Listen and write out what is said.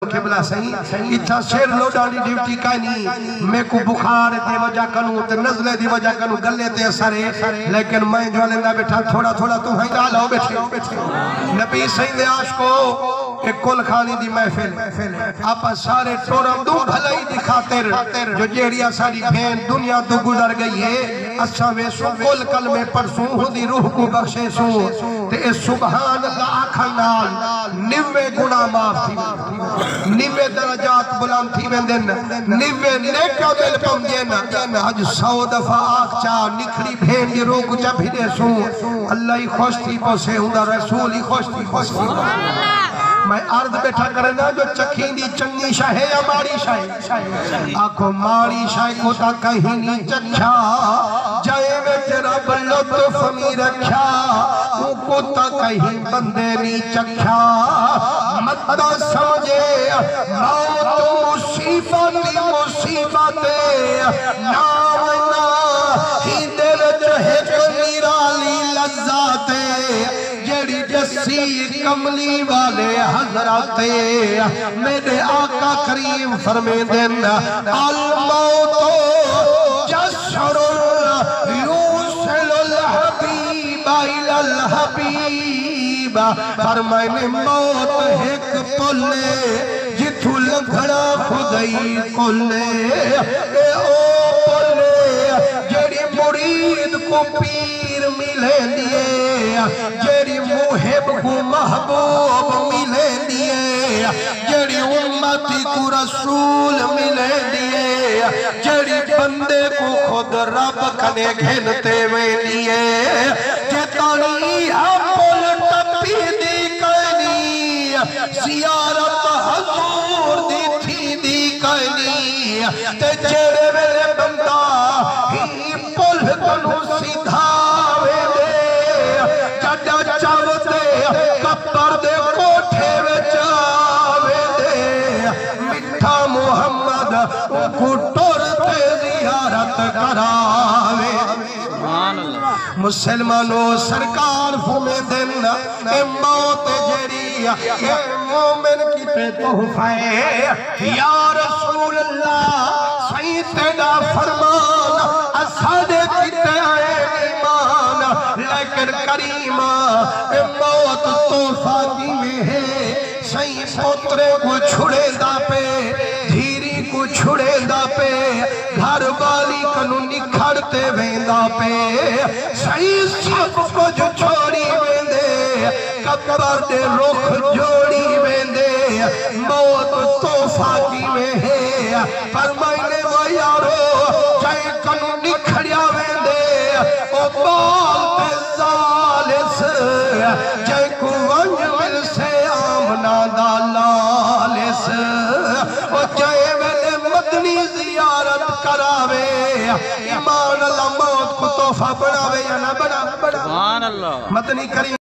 قبلہ صحیح اتھا سیر لوڈانی ڈیوٹی کائنی میں کو بخار دے وجہ کنو تے نزلے دی وجہ کنو گلے تے سرے لیکن میں جو لیندہ بیٹھا تھوڑا تھوڑا تو ہاں ڈالا ہو بیٹھے نبی صحیح دے عاشقو ایک کل خانی دی محفل آپا سارے ٹورم دو بھلائی دی خاطر جو جیڑیا ساری بھین دنیا تو گزر گئی ہے اساں میں سو کل کلمے پرسوں ہو دی روح کو بخشے سوں تے سبحان اللہ آکھن نال 90 گناہ معاف تھی 90 درجات بلند تھی ویندن 90 نیکا دل پم دینا آج 100 دفعہ آکھ چاہ نکھڑی بھین دی روح کو جب بھیدے سوں اللہ ہی خوش تھی پوسے ہوں دا رسول ہی خوش تھی میں عرض بیٹھا کرنا جو چکھیں دی چنگی شاہ ہے یا ماری شاہ آنکھوں ماری شاہ کو تا کہیں نہیں چکھا جائے میں تیرا بلطف می رکھا وہ کو تا کہیں بندے نہیں چکھا مدہ سمجھے موت مصیبت نامنا ہی دل چہے کنیرالی لذات جڑی جسی کملی والے حضرات میرے آقا کریم فرمے دن الموت جسر یوصل الحبیب الى الحبیب فرمائنے موت ایک پلے جتھو لگھڑا خدائی کلے اے او پلے جڑی مرید کو پیر ملے دیئے جڑی محب کو محبوب ملے دیئے جڑی امتی کو رسول ملے دیئے جڑی بندے کو خود رب کنے گھنتے میں دیئے جتانی ہپل ٹپی دی کہنی زیارت حضور دی تھی دی کہنی تے جڑے میرے بندہ ہی پل کنو سیدھا کپر دے کوٹھے وچاوے دے مٹھا محمد کو ٹورتے زیارت کراوے مسلمانوں سرکار فرمے دن اے موت جڑی اے مومن کی تے تحفہ یا رسول اللہ صحیح تیرا فرمان اسادے کی تے آئے ایمان لیکن کریمہ اے موت تحفہ کی میں ہے صحیح پوترے کو چھڑے دا پہ دھیری کو چھڑے دا پہ گھر والی کنو نکھڑتے ویندہ پہ صحیح سب کو جو چھوڑی ویندے قبر دے رخ جوڑی ویندے موت تحفہ کی میں ہے فرمائنے وہ یارو چاہے کنو نکھڑیا ویندے او بال پہ زالس جائے کو ونج مل سے آمنا دا لالس او جائے ویلے مدنی زیارت کراوے ایمان اللہ موت کو تحفہ بڑھاوے یا نہ بڑھا سبحان اللہ مدنی کریم